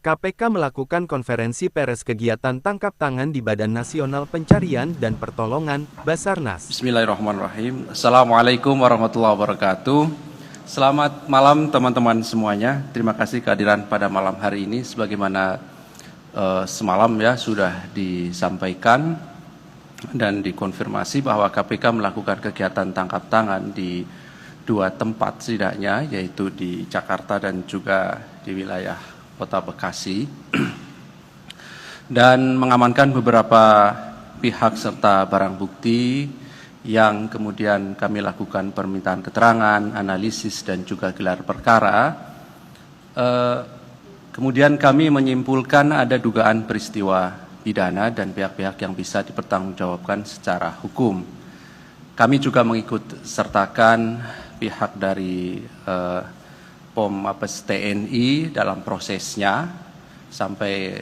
KPK melakukan konferensi pers kegiatan tangkap tangan di Badan Nasional Pencarian dan Pertolongan Basarnas. Bismillahirrahmanirrahim. Assalamualaikum warahmatullahi wabarakatuh. Selamat malam teman-teman semuanya. Terima kasih kehadiran pada malam hari ini. Sebagaimana semalam ya sudah disampaikan dan dikonfirmasi bahwa KPK melakukan kegiatan tangkap tangan di dua tempat setidaknya, yaitu di Jakarta dan juga di wilayah Kota Bekasi, dan mengamankan beberapa pihak serta barang bukti yang kemudian kami lakukan permintaan keterangan, analisis, dan juga gelar perkara. Kemudian kami menyimpulkan ada dugaan peristiwa pidana dan pihak-pihak yang bisa dipertanggungjawabkan secara hukum. Kami juga mengikut sertakan pihak dari POM Mabes TNI dalam prosesnya sampai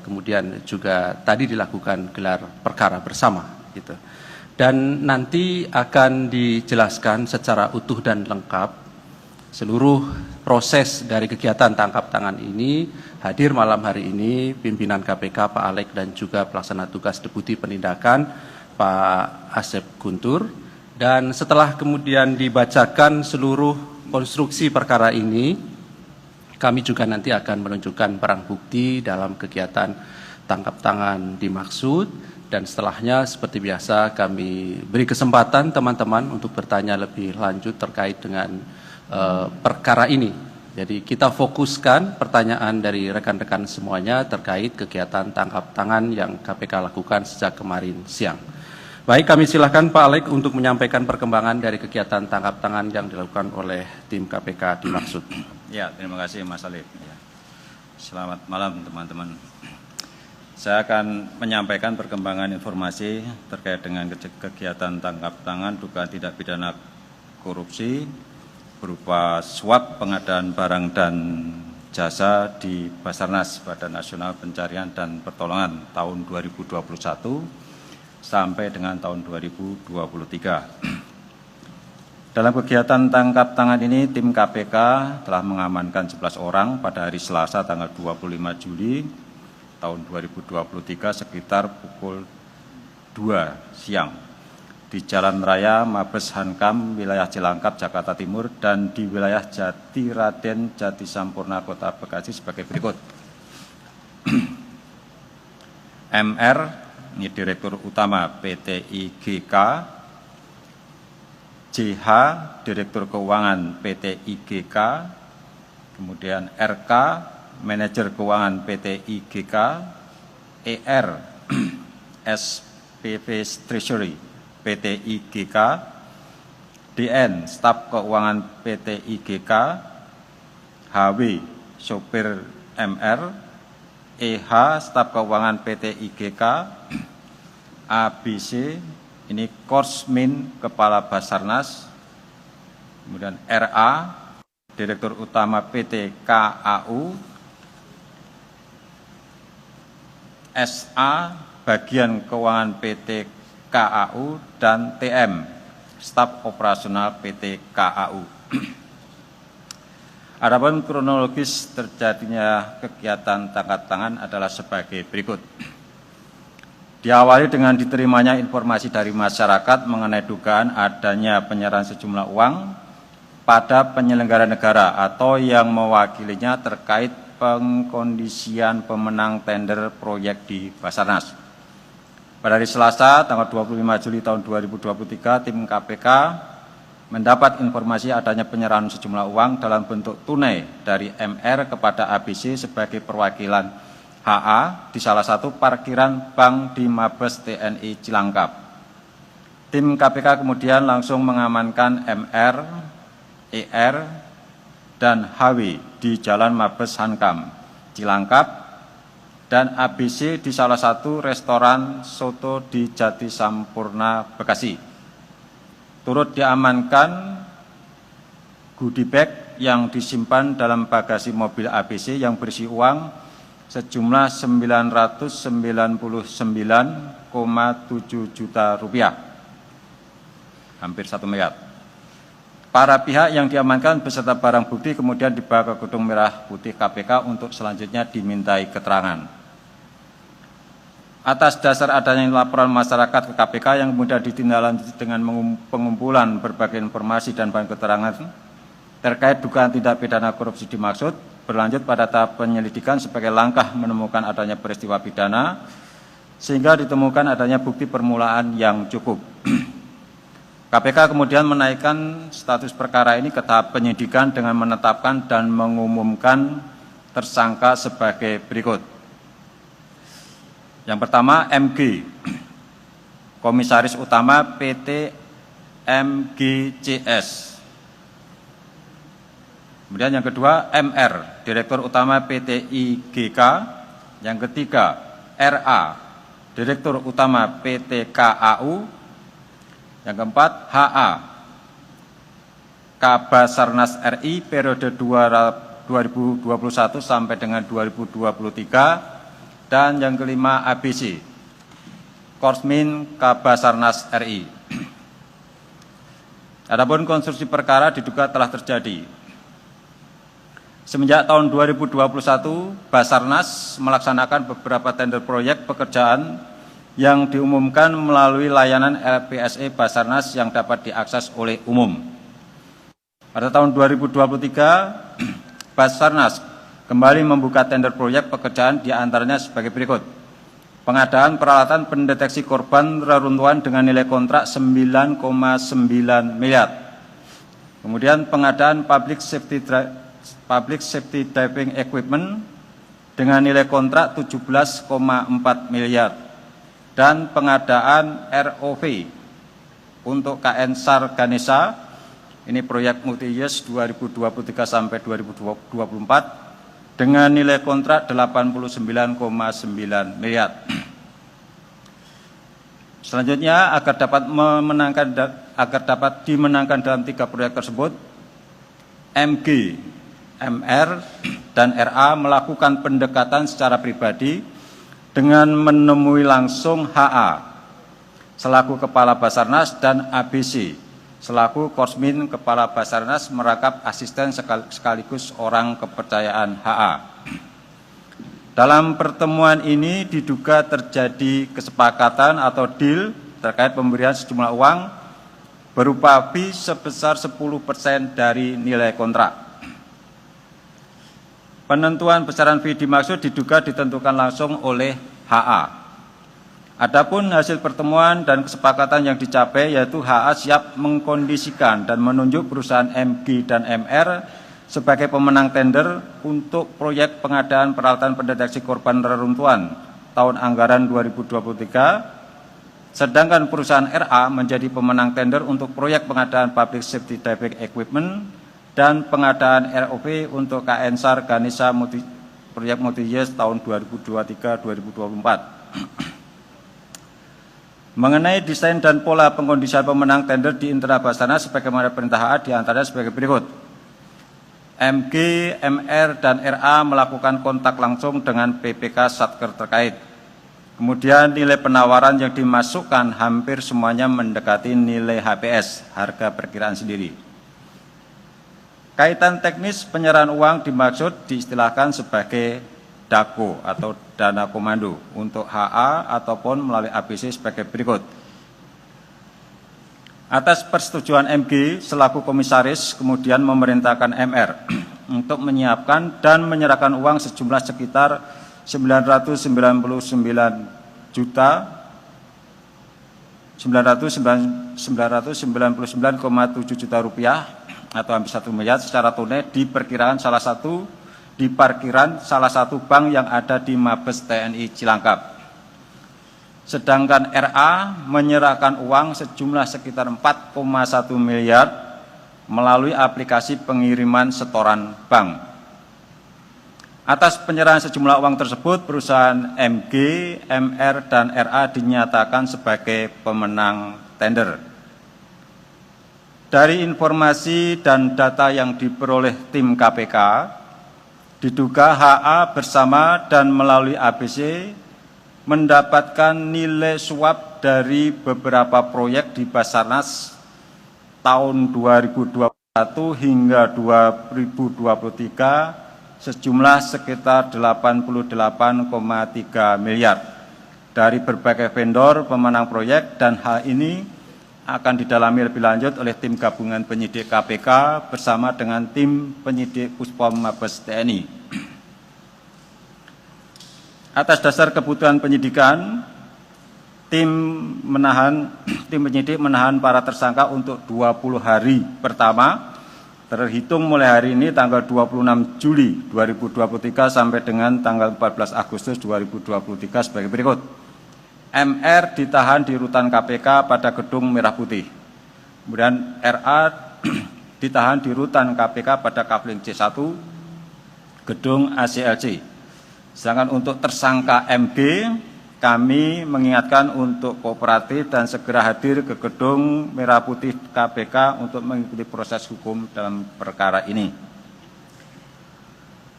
kemudian juga tadi dilakukan gelar perkara bersama gitu. Dan nanti akan dijelaskan secara utuh dan lengkap seluruh proses dari kegiatan tangkap tangan ini. Hadir malam hari ini pimpinan KPK Pak Alek dan juga pelaksana tugas Deputi Penindakan Pak Asep Guntur. Dan setelah kemudian dibacakan seluruh konstruksi perkara ini, kami juga nanti akan menunjukkan barang bukti dalam kegiatan tangkap tangan dimaksud, dan setelahnya seperti biasa kami beri kesempatan teman-teman untuk bertanya lebih lanjut terkait dengan perkara ini. Jadi kita fokuskan pertanyaan dari rekan-rekan semuanya terkait kegiatan tangkap tangan yang KPK lakukan sejak kemarin siang. Baik, kami silakan Pak Alek untuk menyampaikan perkembangan dari kegiatan tangkap tangan yang dilakukan oleh tim KPK dimaksud. Ya, terima kasih Mas Alek. Selamat malam teman-teman. Saya akan menyampaikan perkembangan informasi terkait dengan kegiatan tangkap tangan dugaan tindak pidana korupsi berupa suap pengadaan barang dan jasa di Basarnas Badan Nasional Pencarian dan Pertolongan tahun 2021 sampai dengan tahun 2023. Dalam kegiatan tangkap tangan ini, tim KPK telah mengamankan 11 orang pada hari Selasa tanggal 25 Juli tahun 2023 sekitar pukul 2 siang di Jalan Raya Mabes Hankam, wilayah Cilangkap, Jakarta Timur, dan di wilayah Jati Raden Jati Sampurna, Kota Bekasi sebagai berikut. MR, ini Direktur Utama PT IGK, JH, Direktur Keuangan PT IGK, kemudian RK, Manajer Keuangan PT IGK, ER, SPV Treasury PT IGK, DN, Staf Keuangan PT IGK, HW, Sopir MR, EH, Staf Keuangan PT IGK, ABC, ini Korsmin, Kepala Basarnas, kemudian RA, Direktur Utama PT KAU, SA, Bagian Keuangan PT KAU, dan TM, Staf Operasional PT KAU. Adapun kronologis terjadinya kegiatan tangkap tangan adalah sebagai berikut. Diawali dengan diterimanya informasi dari masyarakat mengenai dugaan adanya penyerahan sejumlah uang pada penyelenggara negara atau yang mewakilinya terkait pengkondisian pemenang tender proyek di Basarnas. Pada hari Selasa, tanggal 25 Juli tahun 2023, tim KPK mendapat informasi adanya penyerahan sejumlah uang dalam bentuk tunai dari MR kepada ABC sebagai perwakilan HA di salah satu parkiran bank di Mabes TNI Cilangkap. Tim KPK kemudian langsung mengamankan MR, ER, dan HW di Jalan Mabes Hankam, Cilangkap, dan ABC di salah satu restoran soto di Jati Sampurna, Bekasi. Turut diamankan goodie bag yang disimpan dalam bagasi mobil ABC yang berisi uang sejumlah 999,7 juta rupiah, hampir 1 miliar. Para pihak yang diamankan beserta barang bukti kemudian dibawa ke Gedung Merah Putih KPK untuk selanjutnya dimintai keterangan. Atas dasar adanya laporan masyarakat ke KPK yang kemudian ditindaklanjuti dengan pengumpulan berbagai informasi dan bahan keterangan terkait dugaan tindak pidana korupsi dimaksud, berlanjut pada tahap penyelidikan sebagai langkah menemukan adanya peristiwa pidana, sehingga ditemukan adanya bukti permulaan yang cukup. KPK kemudian menaikkan status perkara ini ke tahap penyidikan dengan menetapkan dan mengumumkan tersangka sebagai berikut. Yang pertama, MG, Komisaris Utama PT MGCS. Kemudian yang kedua, MR, Direktur Utama PT IGK. Yang ketiga, RA, Direktur Utama PT KAU. Yang keempat, HA, Kabasarnas RI periode 2021 sampai dengan 2023. Dan yang kelima, ABC, Korsmin Kabasarnas RI. Adapun konstruksi perkara diduga telah terjadi. Semenjak tahun 2021, Basarnas melaksanakan beberapa tender proyek pekerjaan yang diumumkan melalui layanan LPSE Basarnas yang dapat diakses oleh umum. Pada tahun 2023, Basarnas kembali membuka tender proyek pekerjaan diantaranya sebagai berikut. Pengadaan peralatan pendeteksi korban reruntuhan dengan nilai kontrak 9,9 miliar. Kemudian pengadaan public safety diving equipment dengan nilai kontrak 17,4 miliar. Dan pengadaan ROV untuk KN SAR Ganesha, ini proyek multi-years 2023 sampai 2024 dengan nilai kontrak 89,9 miliar. Selanjutnya agar dapat dimenangkan dalam 3 proyek tersebut, MG, MR, dan RA melakukan pendekatan secara pribadi dengan menemui langsung HA selaku Kepala Basarnas dan ABC selaku Korsmin Kepala Basarnas merangkap asisten sekaligus orang kepercayaan HA. Dalam pertemuan ini diduga terjadi kesepakatan atau deal terkait pemberian sejumlah uang berupa fee sebesar 10% dari nilai kontrak. Penentuan besaran fee dimaksud diduga ditentukan langsung oleh HA. Adapun hasil pertemuan dan kesepakatan yang dicapai yaitu HA siap mengkondisikan dan menunjuk perusahaan MG dan MR sebagai pemenang tender untuk proyek pengadaan peralatan pendeteksi korban reruntuhan tahun anggaran 2023, sedangkan perusahaan RA menjadi pemenang tender untuk proyek pengadaan public safety diving equipment dan pengadaan ROV untuk KN SAR Ganesha proyek multi-years tahun 2023-2024. Mengenai desain dan pola pengkondisian pemenang tender di internal Basarnas sebagaimana perintah HA diantaranya sebagai berikut. MG, MR, dan RA melakukan kontak langsung dengan PPK Satker terkait. Kemudian nilai penawaran yang dimasukkan hampir semuanya mendekati nilai HPS, harga perkiraan sendiri. Kaitan teknis penyerahan uang dimaksud diistilahkan sebagai DAKO atau dana komando untuk HA ataupun melalui ABC sebagai berikut. Atas persetujuan MG selaku komisaris kemudian memerintahkan MR untuk menyiapkan dan menyerahkan uang sejumlah sekitar 999,7 juta rupiah atau hampir 1 miliar secara tunai di parkiran salah satu bank yang ada di Mabes TNI Cilangkap. Sedangkan RA menyerahkan uang sejumlah sekitar 4,1 miliar melalui aplikasi pengiriman setoran bank. Atas penyerahan sejumlah uang tersebut, perusahaan MG, MR, dan RA dinyatakan sebagai pemenang tender. Dari informasi dan data yang diperoleh tim KPK, diduga HA bersama dan melalui ABC mendapatkan nilai suap dari beberapa proyek di Basarnas tahun 2020 hingga 2023 sejumlah sekitar 88,3 miliar dari berbagai vendor pemenang proyek, dan hal ini akan didalami lebih lanjut oleh tim gabungan penyidik KPK bersama dengan tim penyidik Puspom Mabes TNI. Atas dasar kebutuhan penyidikan, tim penyidik menahan para tersangka untuk 20 hari pertama terhitung mulai hari ini tanggal 26 Juli 2023 sampai dengan tanggal 14 Agustus 2023 sebagai berikut. MR ditahan di rutan KPK pada Gedung Merah Putih. Kemudian RA ditahan di rutan KPK pada Kafling C1 Gedung ACLC. Sedangkan untuk tersangka MG, kami mengingatkan untuk kooperatif dan segera hadir ke Gedung Merah Putih KPK untuk mengikuti proses hukum dalam perkara ini.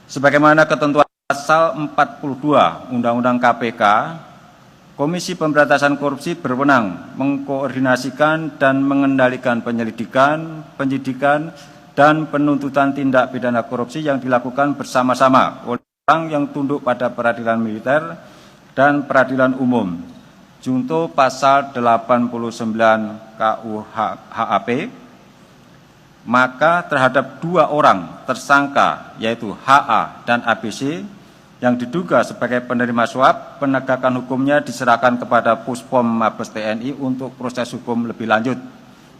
Sebagaimana ketentuan pasal 42 Undang-Undang KPK, Komisi Pemberantasan Korupsi berwenang mengkoordinasikan dan mengendalikan penyelidikan, penyidikan, dan penuntutan tindak pidana korupsi yang dilakukan bersama-sama oleh orang yang tunduk pada peradilan militer dan peradilan umum. Junto pasal 89 KUHP, maka terhadap 2 orang tersangka yaitu HA dan ABC yang diduga sebagai penerima suap, penegakan hukumnya diserahkan kepada Puspom Mabes TNI untuk proses hukum lebih lanjut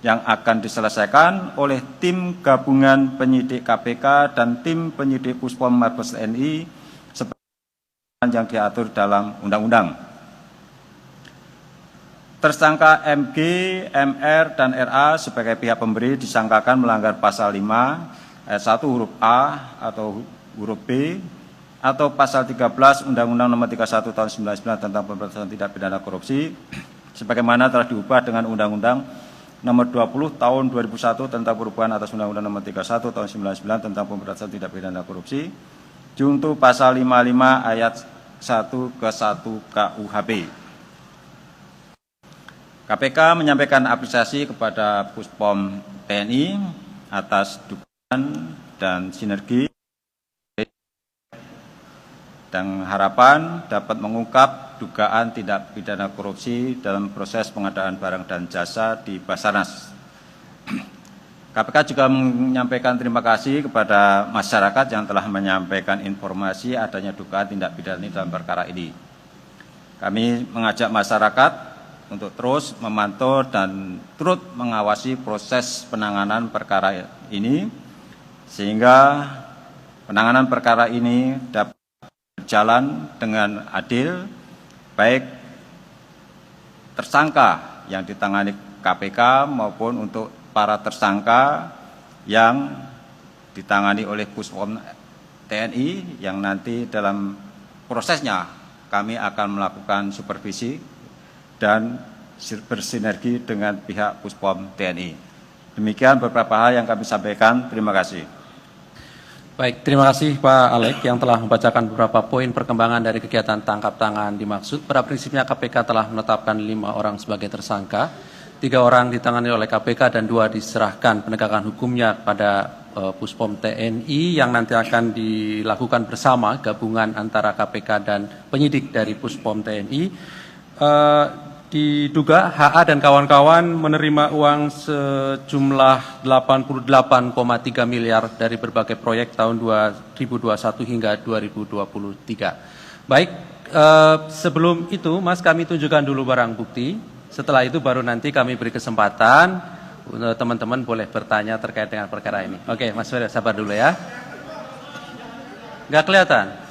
yang akan diselesaikan oleh tim gabungan penyidik KPK dan tim penyidik Puspom Mabes TNI yang diatur dalam undang-undang. Tersangka MG, MR, dan RA sebagai pihak pemberi disangkakan melanggar pasal 5 ayat 1 huruf A atau huruf B atau pasal 13 Undang-Undang Nomor 31 Tahun 1999 tentang pemberantasan tindak pidana korupsi sebagaimana telah diubah dengan Undang-Undang Nomor 20 Tahun 2001 tentang perubahan atas Undang-Undang Nomor 31 Tahun 1999 tentang pemberantasan tindak pidana korupsi, junto pasal 55 ayat 1 ke 1 KUHP. KPK menyampaikan apresiasi kepada Puspom TNI atas dukungan dan sinergi dan harapan dapat mengungkap dugaan tindak pidana korupsi dalam proses pengadaan barang dan jasa di Basarnas. KPK juga menyampaikan terima kasih kepada masyarakat yang telah menyampaikan informasi adanya dugaan tindak pidana dalam perkara ini. Kami mengajak masyarakat untuk terus memantau dan turut mengawasi proses penanganan perkara ini, sehingga penanganan perkara ini dapat berjalan dengan adil, baik tersangka yang ditangani KPK maupun untuk para tersangka yang ditangani oleh Puspom TNI yang nanti dalam prosesnya kami akan melakukan supervisi dan bersinergi dengan pihak Puspom TNI. Demikian beberapa hal yang kami sampaikan. Terima kasih. Baik, terima kasih Pak Alek yang telah membacakan beberapa poin perkembangan dari kegiatan tangkap tangan dimaksud. Pada prinsipnya KPK telah menetapkan 5 orang sebagai tersangka, 3 orang ditangani oleh KPK dan 2 diserahkan penegakan hukumnya pada Puspom TNI yang nanti akan dilakukan bersama gabungan antara KPK dan penyidik dari Puspom TNI. Diduga HA dan kawan-kawan menerima uang sejumlah 88,3 miliar dari berbagai proyek tahun 2021 hingga 2023. Baik, sebelum itu Mas kami tunjukkan dulu barang bukti. Setelah itu baru nanti kami beri kesempatan teman-teman boleh bertanya terkait dengan perkara ini. Oke, Mas Ferry, sabar dulu ya. Nggak kelihatan?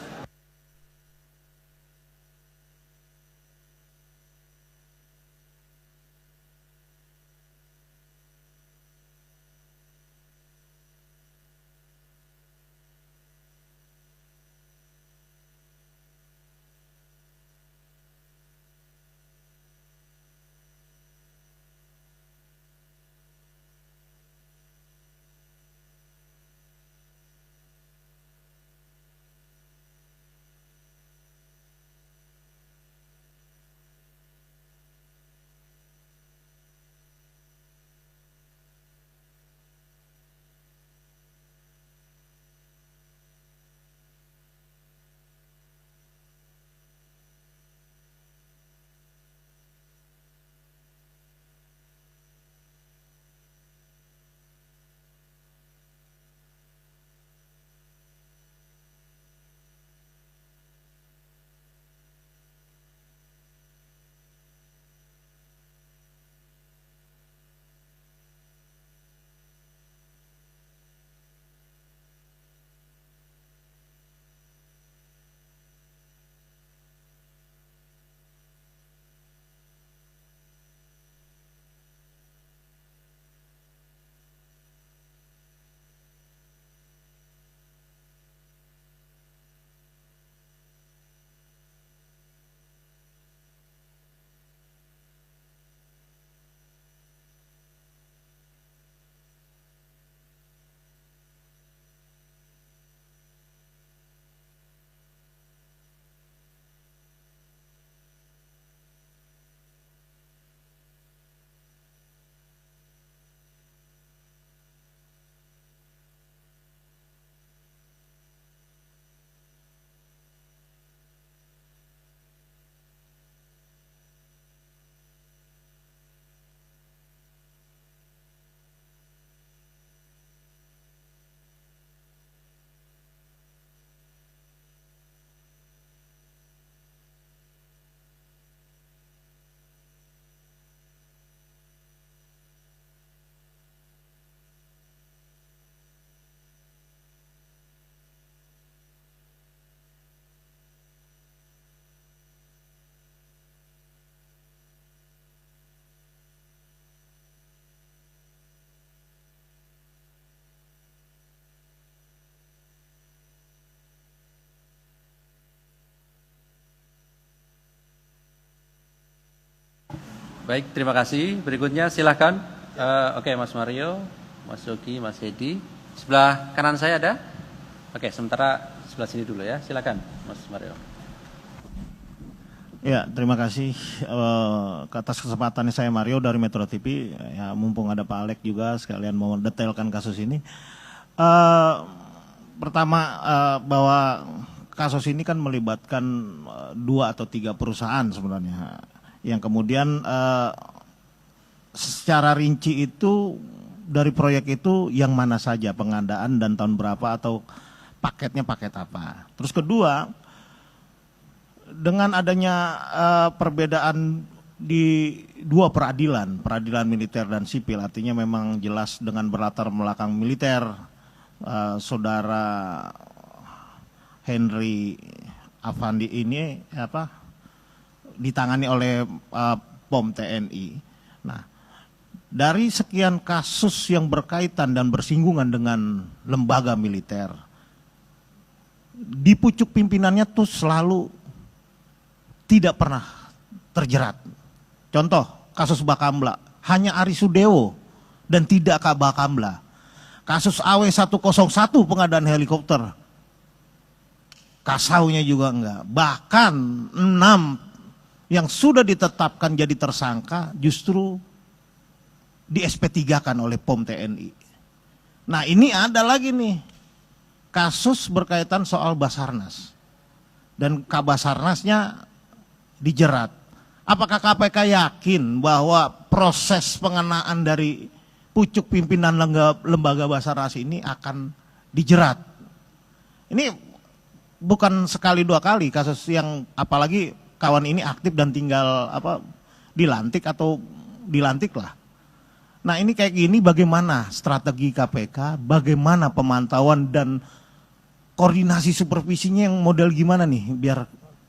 Baik, terima kasih. Berikutnya silakan. Oke, Mas Mario, Mas Yogi, Mas Hedi. Sebelah kanan saya ada? Oke, sementara sebelah sini dulu ya. Silakan, Mas Mario. Ya, terima kasih atas kesempatannya. Saya Mario dari Metro TV. Ya, mumpung ada Pak Alek juga, sekalian mau detailkan kasus ini. Pertama, bahwa kasus ini kan melibatkan 2 atau 3 perusahaan sebenarnya. Yang kemudian secara rinci itu dari proyek itu yang mana saja pengadaan dan tahun berapa atau paketnya paket apa. Terus kedua, dengan adanya perbedaan di 2 peradilan, peradilan militer dan sipil, artinya memang jelas dengan berlatar belakang militer, saudara Henry Afandi ini ditangani oleh POM TNI. Nah, dari sekian kasus yang berkaitan dan bersinggungan dengan lembaga militer, di pucuk pimpinannya tuh selalu tidak pernah terjerat. Contoh, kasus Bakamla, hanya Ari Sudewo dan tidak Kak Bakamla. Kasus AW101 pengadaan helikopter, Kasaunya juga enggak. Bahkan 6 yang sudah ditetapkan jadi tersangka justru di SP3-kan oleh POM TNI. Nah, ini ada lagi nih, kasus berkaitan soal Basarnas. Dan Kabasarnasnya dijerat. Apakah KPK yakin bahwa proses pengenaan dari pucuk pimpinan lembaga Basarnas ini akan dijerat? Ini bukan sekali 2 kali kasus yang, apalagi kawan ini aktif dan tinggal dilantik atau dilantik lah. Nah, ini kayak gini, bagaimana strategi KPK, bagaimana pemantauan dan koordinasi supervisinya yang model gimana nih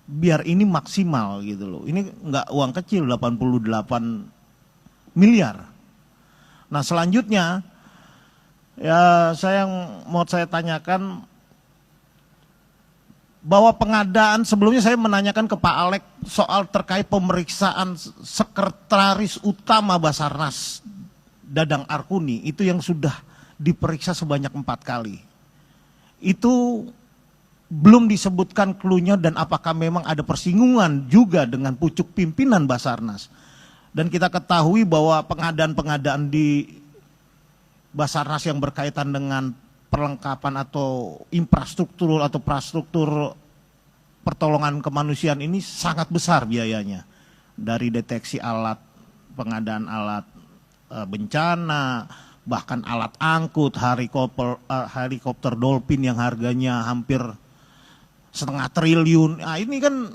biar ini maksimal gitu loh. Ini enggak uang kecil, 88 miliar. Nah, selanjutnya ya mau saya tanyakan bahwa pengadaan, sebelumnya saya menanyakan ke Pak Alek soal terkait pemeriksaan sekretaris utama Basarnas Dadang Arkuni, itu yang sudah diperiksa sebanyak 4 kali. Itu belum disebutkan klunya dan apakah memang ada persinggungan juga dengan pucuk pimpinan Basarnas. Dan kita ketahui bahwa pengadaan-pengadaan di Basarnas yang berkaitan dengan perlengkapan atau infrastruktur atau prastruktur pertolongan kemanusiaan ini sangat besar biayanya. Dari deteksi alat, pengadaan alat bencana, bahkan alat angkut, helikopter Dolphin yang harganya hampir 1,5 triliun. Nah, ini kan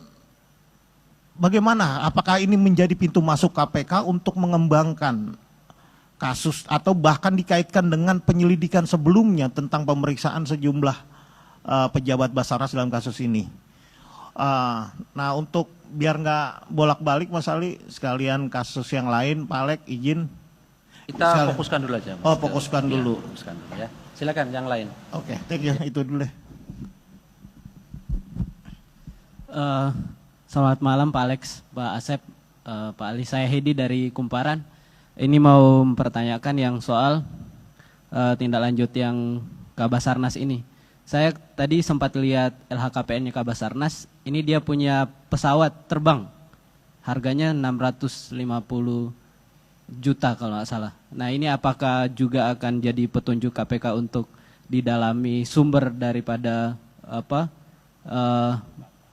bagaimana? Apakah ini menjadi pintu masuk KPK untuk mengembangkan kasus atau bahkan dikaitkan dengan penyelidikan sebelumnya tentang pemeriksaan sejumlah pejabat Basarnas dalam kasus ini? Nah, untuk biar nggak bolak-balik Mas Ali, sekalian kasus yang lain, Pak Alek izin. Kita fokuskan dulu aja. Mas. Oh, fokuskan dulu. Fokuskan dulu ya. Silakan yang lain. Oke, thank you. Itu dulu deh. Selamat malam Pak Alex, Pak Asep, Pak Ali. Saya Hedi dari Kumparan. Ini mau mempertanyakan yang soal tindak lanjut yang Kabasarnas ini. Saya tadi sempat lihat LHKPN-nya Kabasarnas. Ini dia punya pesawat terbang, harganya 650 juta kalau nggak salah. Nah, ini apakah juga akan jadi petunjuk KPK untuk didalami sumber daripada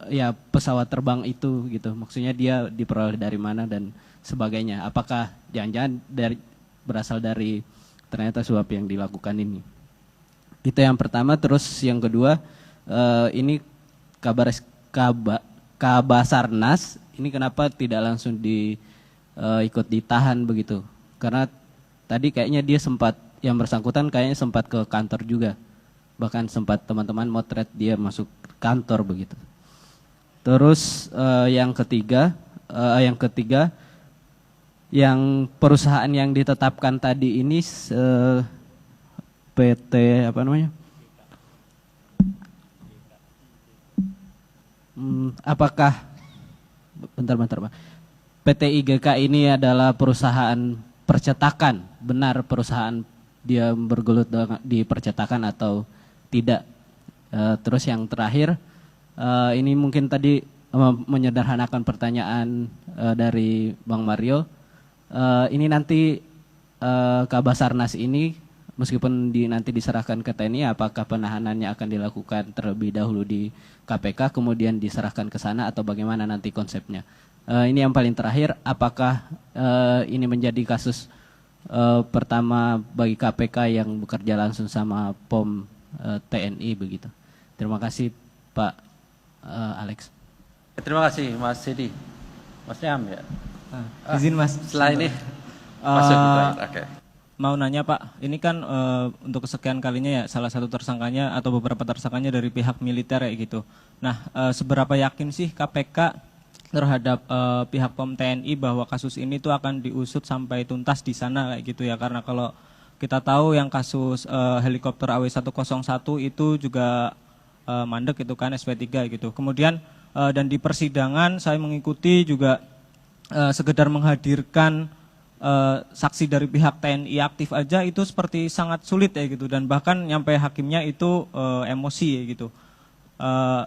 ya pesawat terbang itu gitu. Maksudnya dia diperoleh dari mana dan sebagainya. Apakah jangan-jangan berasal dari ternyata suap yang dilakukan ini. Itu yang pertama. Terus yang kedua, ini Kabasarnas ini kenapa tidak langsung ikut ditahan begitu? Karena tadi kayaknya dia sempat, yang bersangkutan kayaknya sempat ke kantor juga. Bahkan sempat teman-teman motret dia masuk kantor begitu. Terus yang ketiga, yang perusahaan yang ditetapkan tadi ini PT apa namanya? Apakah bentar Pak. PT IGK ini adalah perusahaan percetakan, benar perusahaan dia bergelut di percetakan atau tidak? Terus yang terakhir, ini mungkin tadi menyederhanakan pertanyaan dari Bang Mario. Ini nanti Kabasarnas ini meskipun nanti diserahkan ke TNI, apakah penahanannya akan dilakukan terlebih dahulu di KPK kemudian diserahkan ke sana atau bagaimana nanti konsepnya? Ini yang paling terakhir, apakah ini menjadi kasus pertama bagi KPK yang bekerja langsung sama POM TNI begitu? Terima kasih Pak Alex. Terima kasih Mas Hedi. Mas Nyam ya. Izin Mas. Setelah ini masuk ke terakhir. Oke. Mau nanya Pak, ini kan untuk kesekian kalinya ya salah satu tersangkanya atau beberapa tersangkanya dari pihak militer ya gitu. Nah, seberapa yakin sih KPK terhadap pihak POM TNI bahwa kasus ini tuh akan diusut sampai tuntas di sana kayak gitu ya? Karena kalau kita tahu yang kasus helikopter AW101 itu juga mandek itu kan SP3 gitu. Kemudian dan di persidangan saya mengikuti juga sekedar menghadirkan saksi dari pihak TNI aktif aja itu seperti sangat sulit ya gitu, dan bahkan nyampe hakimnya itu emosi ya gitu.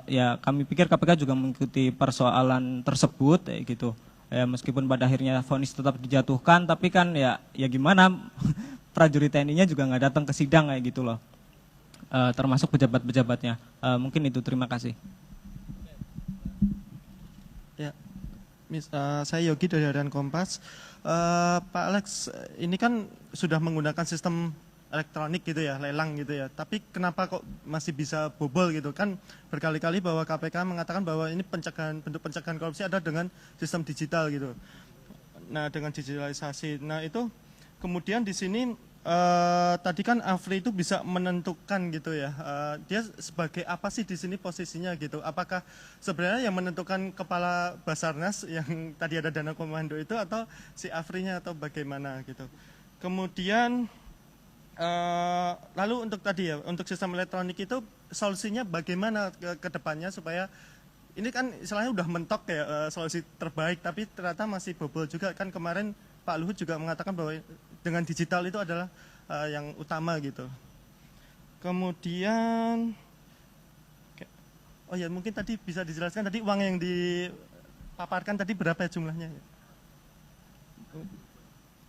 Ya kami pikir KPK juga mengikuti persoalan tersebut ya gitu. Ya, meskipun pada akhirnya vonis tetap dijatuhkan, tapi kan ya gimana prajurit TNI-nya juga nggak datang ke sidang kayak gitu loh. Termasuk pejabat-pejabatnya. Mungkin itu, terima kasih. Ya, saya Yogi dari Harian Kompas. Pak Alex, ini kan sudah menggunakan sistem elektronik gitu ya, lelang gitu ya. Tapi kenapa kok masih bisa bobol gitu? Kan berkali-kali bahwa KPK mengatakan bahwa ini bentuk pencegahan korupsi ada dengan sistem digital gitu. Nah, dengan digitalisasi. Nah, itu kemudian di sini tadi kan Afri itu bisa menentukan gitu ya. Dia sebagai apa sih di sini posisinya gitu? Apakah sebenarnya yang menentukan kepala Basarnas yang tadi ada dana komando itu, atau si Afrinya, atau bagaimana gitu? Kemudian lalu untuk tadi ya, untuk sistem elektronik itu solusinya bagaimana ke depannya supaya ini kan istilahnya udah mentok ya, solusi terbaik, tapi ternyata masih bobol juga kan. Kemarin Pak Luhut juga mengatakan bahwa dengan digital itu adalah yang utama gitu. Kemudian, oh ya mungkin tadi bisa dijelaskan tadi uang yang dipaparkan tadi berapa ya jumlahnya?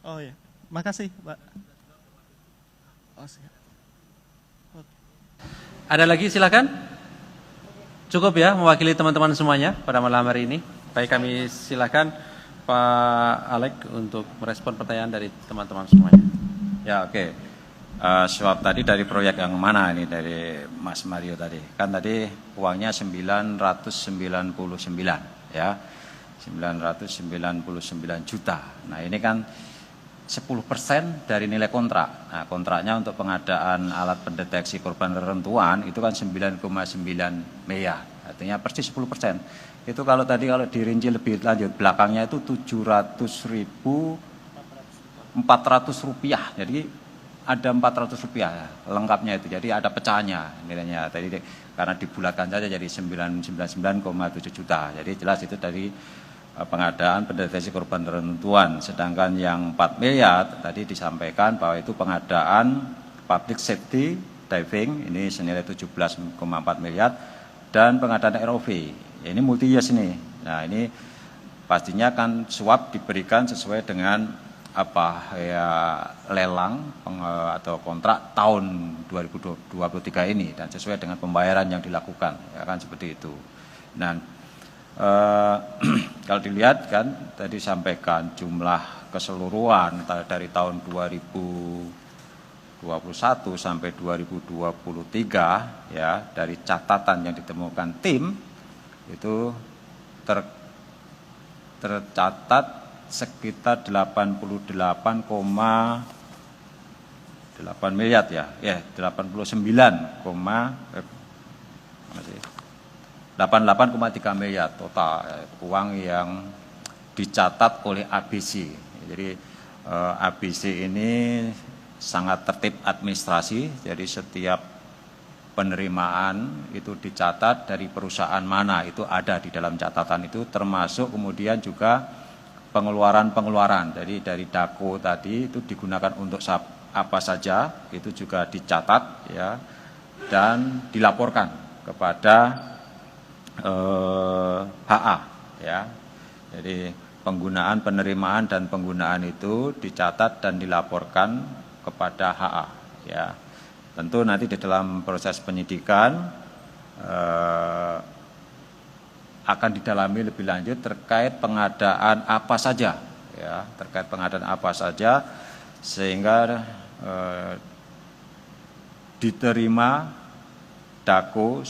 Oh ya, makasih Pak. Oh, siap. Ada lagi silakan. Cukup ya mewakili teman-teman semuanya pada malam hari ini. Baik, kami silakan Pak Alek untuk merespon pertanyaan dari teman-teman semuanya. Ya, oke. Sebab tadi dari proyek yang mana ini, dari Mas Mario tadi? Kan tadi uangnya 999 ya. 999 juta. Nah, ini kan 10% dari nilai kontrak. Nah, kontraknya untuk pengadaan alat pendeteksi korban reruntuhan itu kan 9,9 miliar. Artinya persis 10%. Itu kalau dirinci lebih lanjut, belakangnya itu 700.400 rupiah. Jadi ada 400 rupiah lengkapnya itu. Jadi ada pecahannya nilainya. Tadi karena dibulatkan saja jadi 999,7 juta. Jadi jelas itu dari pengadaan pendeteksi korban reruntuhan. Sedangkan yang 4 miliar tadi disampaikan bahwa itu pengadaan public safety diving, ini senilai 17,4 miliar, dan pengadaan ROV. Ini multi years ini. Nah, ini pastinya kan suap diberikan sesuai dengan lelang atau kontrak tahun 2023 ini, dan sesuai dengan pembayaran yang dilakukan, ya kan seperti itu. Dan kalau dilihat kan tadi sampaikan jumlah keseluruhan dari tahun 2021 sampai 2023 ya, dari catatan yang ditemukan tim itu tercatat sekitar 88,8 miliar ya. Ya, 88,3 miliar total uang yang dicatat oleh ABC. Jadi ABC ini sangat tertib administrasi, jadi setiap penerimaan itu dicatat dari perusahaan mana, itu ada di dalam catatan itu, termasuk kemudian juga pengeluaran-pengeluaran. Jadi dari DAKO tadi itu digunakan untuk apa saja, itu juga dicatat ya, dan dilaporkan kepada HA ya. Jadi penggunaan, penerimaan dan penggunaan itu dicatat dan dilaporkan kepada HA ya. Tentu nanti di dalam proses penyidikan akan didalami lebih lanjut terkait pengadaan apa saja ya, terkait pengadaan apa saja sehingga diterima DAKO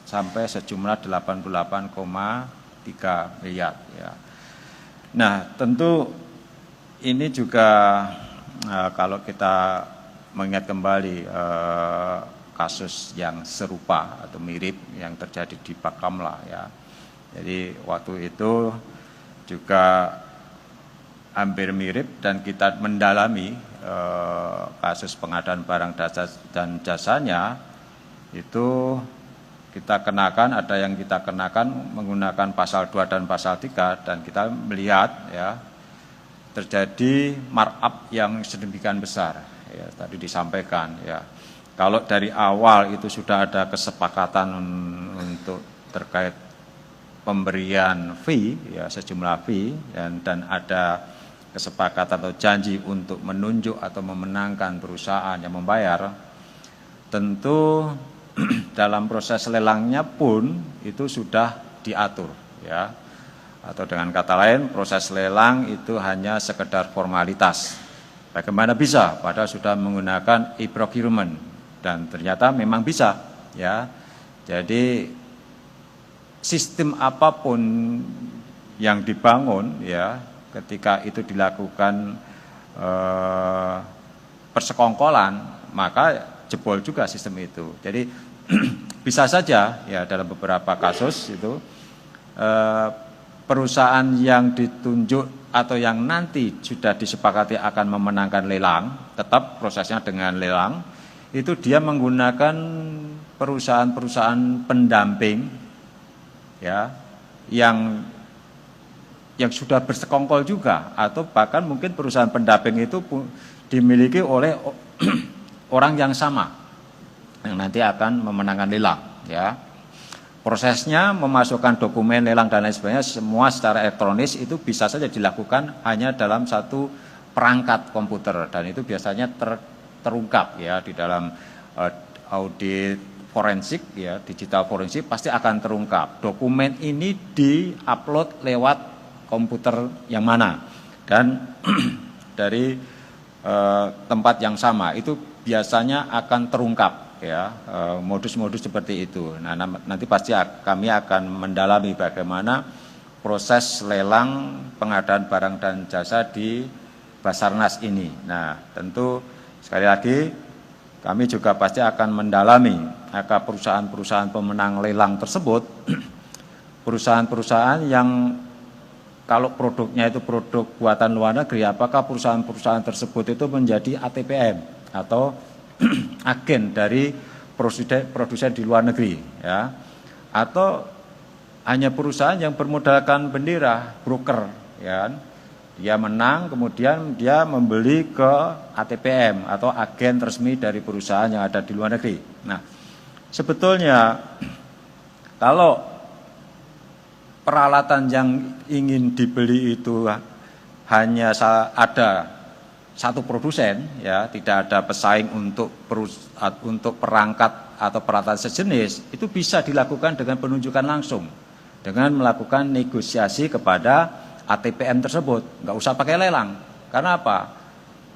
sampai sejumlah 88,3 miliar ya. Nah, tentu ini juga kalau kita mengingat kembali kasus yang serupa atau mirip yang terjadi di Bakamla ya. Jadi waktu itu juga hampir mirip dan kita mendalami kasus pengadaan barang dan jasanya itu kita kenakan, ada yang kita kenakan menggunakan pasal 2 dan pasal 3 dan kita melihat ya terjadi markup yang sedemikian besar ya, tadi disampaikan ya. Kalau dari awal itu sudah ada kesepakatan untuk terkait pemberian fee ya, sejumlah fee dan ada kesepakatan atau janji untuk menunjuk atau memenangkan perusahaan yang membayar, tentu dalam proses lelangnya pun itu sudah diatur ya. Atau dengan kata lain, proses lelang itu hanya sekedar formalitas. Bagaimana bisa padahal sudah menggunakan e-procurement dan ternyata memang bisa ya. Jadi sistem apapun yang dibangun ya, ketika itu dilakukan persekongkolan, maka jebol juga sistem itu. Jadi bisa saja ya dalam beberapa kasus itu perusahaan yang ditunjuk atau yang nanti sudah disepakati akan memenangkan lelang, tetap prosesnya dengan lelang, itu dia menggunakan perusahaan-perusahaan pendamping ya yang sudah bersekongkol juga, atau bahkan mungkin perusahaan pendamping itu dimiliki oleh orang yang sama yang nanti akan memenangkan lelang ya. Prosesnya memasukkan dokumen lelang dan lain sebagainya semua secara elektronis itu bisa saja dilakukan hanya dalam satu perangkat komputer dan itu biasanya terungkap ya di dalam audit forensik ya, digital forensik pasti akan terungkap. Dokumen ini di-upload lewat komputer yang mana dan dari tempat yang sama itu biasanya akan terungkap ya, modus-modus seperti itu. Nah, nanti pasti kami akan mendalami bagaimana proses lelang pengadaan barang dan jasa di Basarnas ini. Nah, tentu sekali lagi kami juga pasti akan mendalami apakah perusahaan-perusahaan pemenang lelang tersebut perusahaan-perusahaan yang kalau produknya itu produk buatan luar negeri, apakah perusahaan-perusahaan tersebut itu menjadi ATPM atau agen dari produsen di luar negeri ya, atau hanya perusahaan yang bermodalkan bendera broker ya, dia menang kemudian dia membeli ke ATPM atau agen resmi dari perusahaan yang ada di luar negeri. Nah, sebetulnya kalau peralatan yang ingin dibeli itu hanya ada satu produsen ya, tidak ada pesaing untuk perangkat atau peralatan sejenis, itu bisa dilakukan dengan penunjukan langsung dengan melakukan negosiasi kepada ATPM tersebut, nggak usah pakai lelang. Karena apa?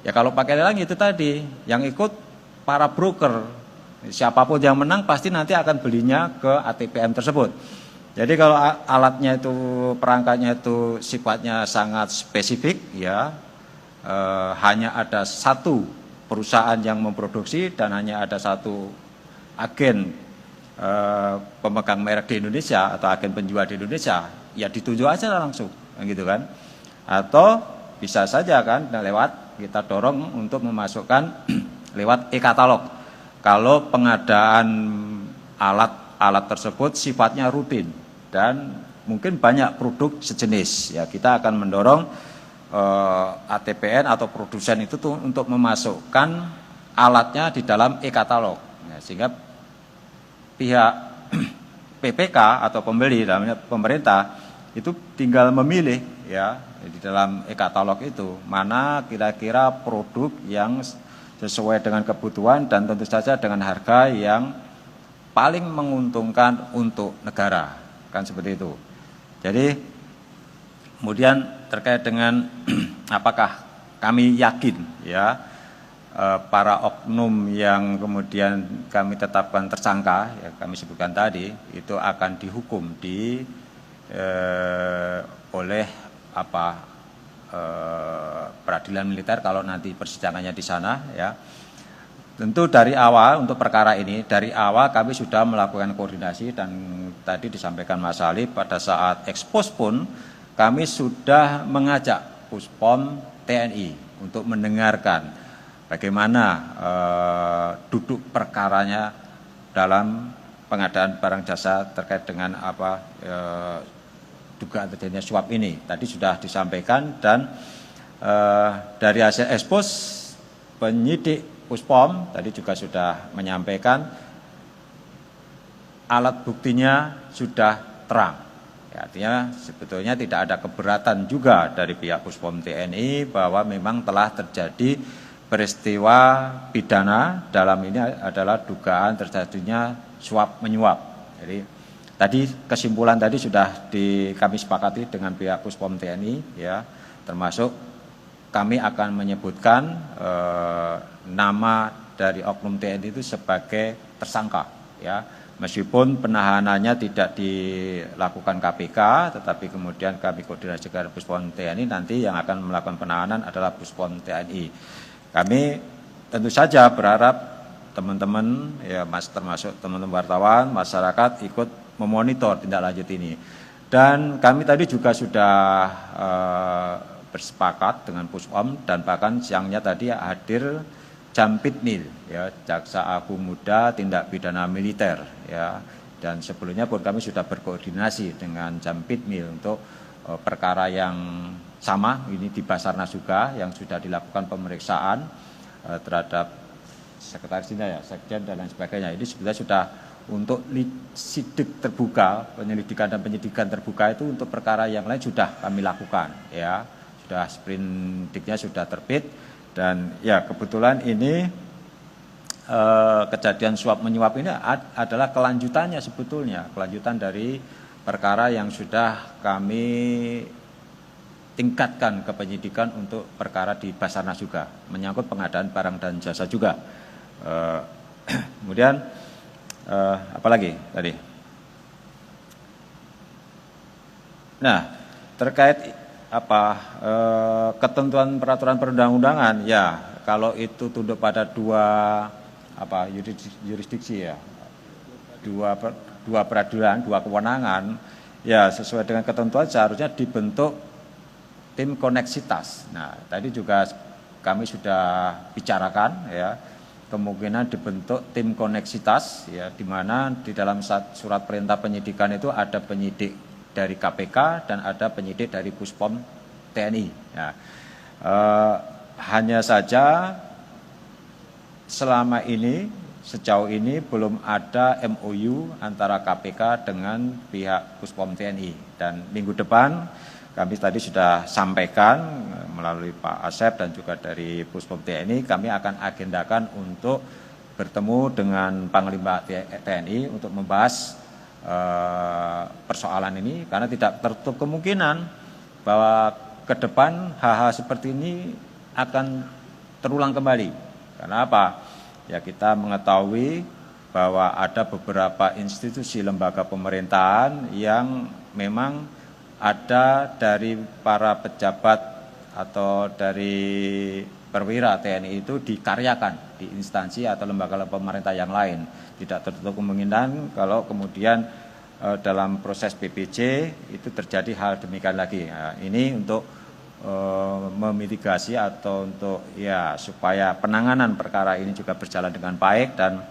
Ya kalau pakai lelang itu tadi yang ikut para broker, siapapun yang menang pasti nanti akan belinya ke ATPM tersebut. Jadi kalau alatnya itu, perangkatnya itu sifatnya sangat spesifik ya, hanya ada satu perusahaan yang memproduksi dan hanya ada satu agen pemegang merek di Indonesia atau agen penjual di Indonesia, ya ditunjuk aja langsung, gitu kan? Atau bisa saja kan lewat kita dorong untuk memasukkan lewat e-katalog. Kalau pengadaan alat tersebut sifatnya rutin dan mungkin banyak produk sejenis. Ya, kita akan mendorong ATPN atau produsen itu tuh untuk memasukkan alatnya di dalam e-katalog, ya, sehingga pihak PPK atau pembeli, dalamnya pemerintah, itu tinggal memilih ya di dalam e-katalog itu mana kira-kira produk yang sesuai dengan kebutuhan dan tentu saja dengan harga yang paling menguntungkan untuk negara, kan seperti itu. Jadi kemudian terkait dengan apakah kami yakin ya para oknum yang kemudian kami tetapkan tersangka, ya kami sebutkan tadi, itu akan dihukum oleh peradilan militer kalau nanti persidangannya di sana ya. Tentu dari awal untuk perkara ini, dari awal kami sudah melakukan koordinasi dan tadi disampaikan Mas Ali pada saat ekspos pun kami sudah mengajak Puspom TNI untuk mendengarkan bagaimana duduk perkaranya dalam pengadaan barang jasa terkait dengan dugaan terjadinya suap ini. Tadi sudah disampaikan dan dari hasil ekspos penyidik Puspom tadi juga sudah menyampaikan alat buktinya sudah terang. Ya, artinya sebetulnya tidak ada keberatan juga dari pihak Puspom TNI bahwa memang telah terjadi peristiwa pidana, dalam ini adalah dugaan terjadinya suap menyuap. Jadi tadi kesimpulan tadi sudah kami sepakati dengan pihak Puspom TNI ya, termasuk kami akan menyebutkan nama dari oknum TNI itu sebagai tersangka ya, meskipun penahanannya tidak dilakukan KPK, tetapi kemudian kami koordinasi dengan Puspom TNI, nanti yang akan melakukan penahanan adalah Puspom TNI. Kami tentu saja berharap teman-teman ya Mas, termasuk teman-teman wartawan, masyarakat ikut memonitor tindak lanjut ini. Dan kami tadi juga sudah bersepakat dengan Puspom dan bahkan siangnya tadi hadir Jampitmil ya, Jaksa Agung Muda Tindak Pidana Militer ya, dan sebelumnya pun kami sudah berkoordinasi dengan Jampitmil untuk perkara yang sama ini di Basarnas juga yang sudah dilakukan pemeriksaan terhadap sekretaris ya, sekjen dan lain sebagainya. Ini sebenarnya sudah untuk sidik terbuka, penyelidikan dan penyidikan terbuka itu untuk perkara yang lain sudah kami lakukan ya. Sudah sprindiknya sudah terbit dan ya kebetulan ini kejadian suap menyuap ini adalah kelanjutannya sebetulnya, kelanjutan dari perkara yang sudah kami tingkatkan ke penyidikan untuk perkara di Basarnas juga, menyangkut pengadaan barang dan jasa juga. Kemudian apalagi tadi? Nah, terkait ketentuan peraturan perundang-undangan ya, kalau itu tunduk pada dua yurisdiksi ya, dua peradilan, dua kewenangan ya, sesuai dengan ketentuan seharusnya dibentuk tim koneksitas. Nah, tadi juga kami sudah bicarakan ya, kemungkinan dibentuk tim koneksitas ya, di mana di dalam surat perintah penyidikan itu ada penyidik dari KPK dan ada penyidik dari Puspom TNI. Ya. Hanya saja selama ini, sejauh ini belum ada MOU antara KPK dengan pihak Puspom TNI. Dan minggu depan kami tadi sudah sampaikan melalui Pak Asep dan juga dari Puspom TNI, kami akan agendakan untuk bertemu dengan Panglima TNI untuk membahas persoalan ini, karena tidak tertutup kemungkinan bahwa ke depan hal-hal seperti ini akan terulang kembali. Karena apa? Ya, kita mengetahui bahwa ada beberapa institusi lembaga pemerintahan yang memang ada dari para pejabat atau dari perwira TNI itu dikaryakan di instansi atau lembaga pemerintah yang lain. Tidak tertutup kemungkinan kalau kemudian dalam proses PPC itu terjadi hal demikian lagi. Nah, ini untuk memitigasi atau untuk ya supaya penanganan perkara ini juga berjalan dengan baik dan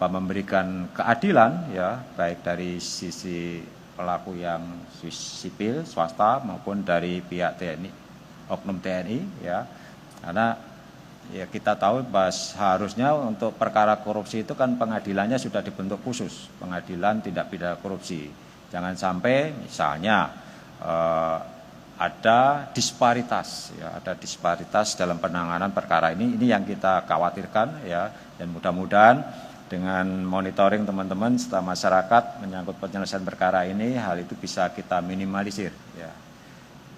memberikan keadilan ya, baik dari sisi pelaku yang sipil, swasta maupun dari pihak TNI, oknum TNI ya. Karena ya kita tahu bahwa seharusnya untuk perkara korupsi itu kan pengadilannya sudah dibentuk khusus, pengadilan tindak pidana korupsi. Jangan sampai misalnya ada disparitas ya, ada disparitas dalam penanganan perkara ini yang kita khawatirkan ya, dan mudah-mudahan dengan monitoring teman-teman serta masyarakat menyangkut penyelesaian perkara ini, hal itu bisa kita minimalisir ya.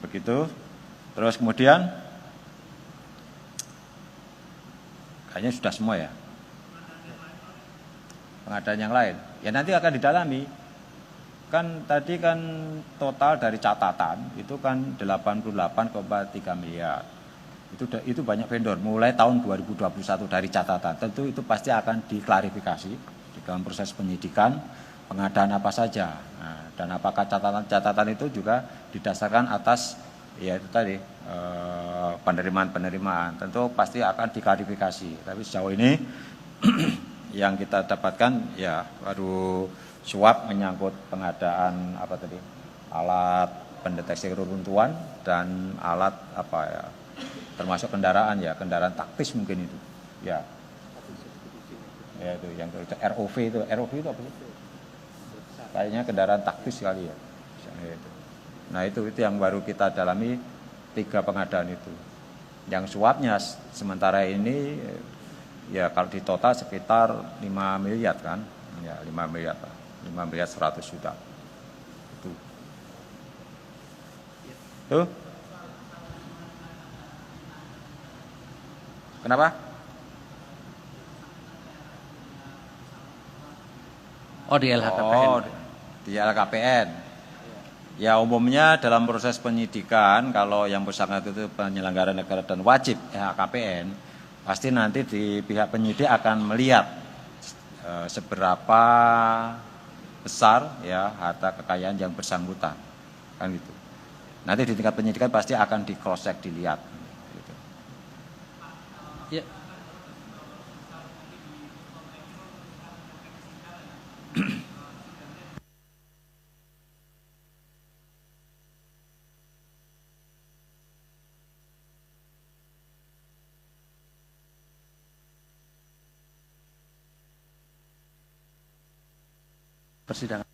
Begitu. Terus kemudian kayaknya sudah semua ya. Pengadaan yang lain ya nanti akan didalami. Kan tadi kan total dari catatan itu kan 88,3 miliar. Itu banyak vendor mulai tahun 2021 dari catatan. Tentu itu pasti akan diklarifikasi di dalam proses penyidikan, pengadaan apa saja. Nah, dan apakah catatan itu juga didasarkan atas ya itu tadi penerimaan. Tentu pasti akan diklarifikasi. Tapi sejauh ini yang kita dapatkan ya baru suap menyangkut pengadaan apa tadi? Alat pendeteksi reruntuhan dan alat apa ya? Termasuk kendaraan ya, kendaraan taktis mungkin itu. Ya. Ya itu yang ROV itu apa sih? Kayaknya kendaraan taktis sekali ya. Itu. Nah, itu yang baru kita dalami 3 pengadaan itu. Yang suapnya sementara ini ya kalau di total sekitar 5 miliar kan. Ya, 5 miliar. 5 miliar 100 juta. Itu. Tuh. Kenapa? Oh, di LHKPN. Oh, di LHKPN. Ya umumnya dalam proses penyidikan kalau yang bersangkutan itu penyelenggara negara dan wajib LHKPN, pasti nanti di pihak penyidik akan melihat seberapa besar ya harta kekayaan yang bersangkutan. Kan gitu. Nanti di tingkat penyidikan pasti akan di cross check dilihat. Ya. Persidangan.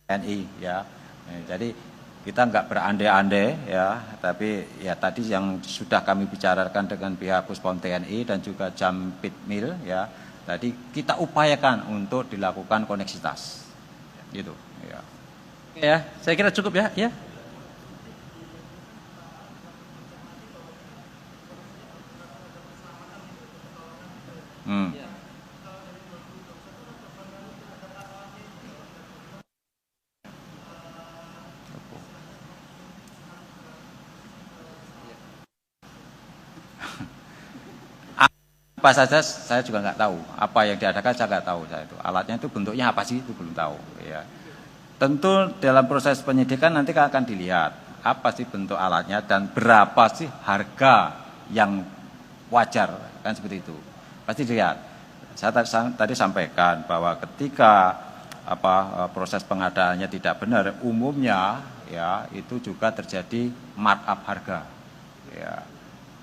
TNI ya. Jadi kita nggak berandai-andai ya, tapi ya tadi yang sudah kami bicarakan dengan pihak Puspom TNI dan juga Jampitmil ya. Tadi kita upayakan untuk dilakukan koneksitas. Gitu ya. Ya, saya kira cukup ya, ya. Apa saja saya juga nggak tahu. Apa yang diadakan saya nggak tahu saya itu. Alatnya itu bentuknya apa sih itu belum tahu. Ya. Tentu dalam proses penyidikan nanti akan dilihat apa sih bentuk alatnya dan berapa sih harga yang wajar kan seperti itu. Pasti dilihat. Saya tadi sampaikan bahwa ketika proses pengadaannya tidak benar, umumnya ya itu juga terjadi markup harga. Ya.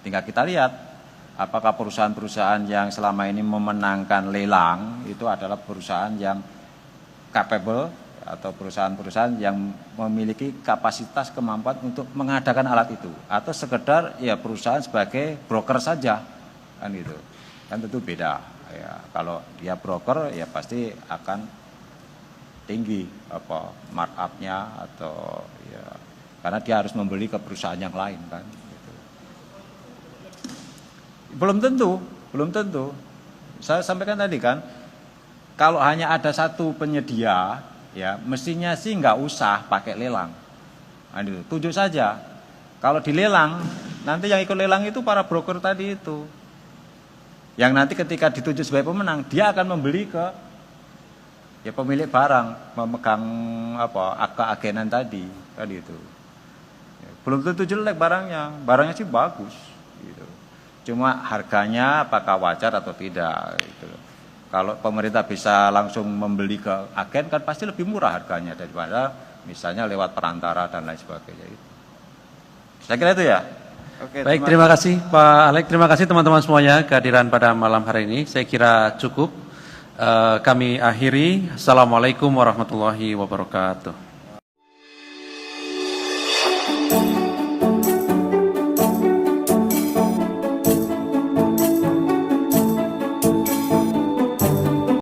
Tinggal kita lihat. Apakah perusahaan-perusahaan yang selama ini memenangkan lelang itu adalah perusahaan yang capable atau perusahaan-perusahaan yang memiliki kapasitas kemampuan untuk mengadakan alat itu atau sekedar ya perusahaan sebagai broker saja kan gitu. Kan tentu beda ya. Kalau dia broker ya pasti akan tinggi markupnya atau ya karena dia harus membeli ke perusahaan yang lain kan. Belum tentu. Saya sampaikan tadi kan, kalau hanya ada satu penyedia, ya mestinya sih nggak usah pakai lelang. Nah, tunjuk saja. Kalau dilelang, nanti yang ikut lelang itu para broker tadi itu. Yang nanti ketika ditunjuk sebagai pemenang, dia akan membeli ke ya pemilik barang, memegang akta agenan tadi itu. Belum tentu jelek barangnya sih bagus. Gitu. Cuma harganya apakah wajar atau tidak. Gitu. Kalau pemerintah bisa langsung membeli ke agen kan pasti lebih murah harganya daripada misalnya lewat perantara dan lain sebagainya. Saya kira itu ya. Oke, Baik, terima kasih Pak Alex, terima kasih teman-teman semuanya kehadiran pada malam hari ini. Saya kira cukup. Kami akhiri. Assalamualaikum warahmatullahi wabarakatuh.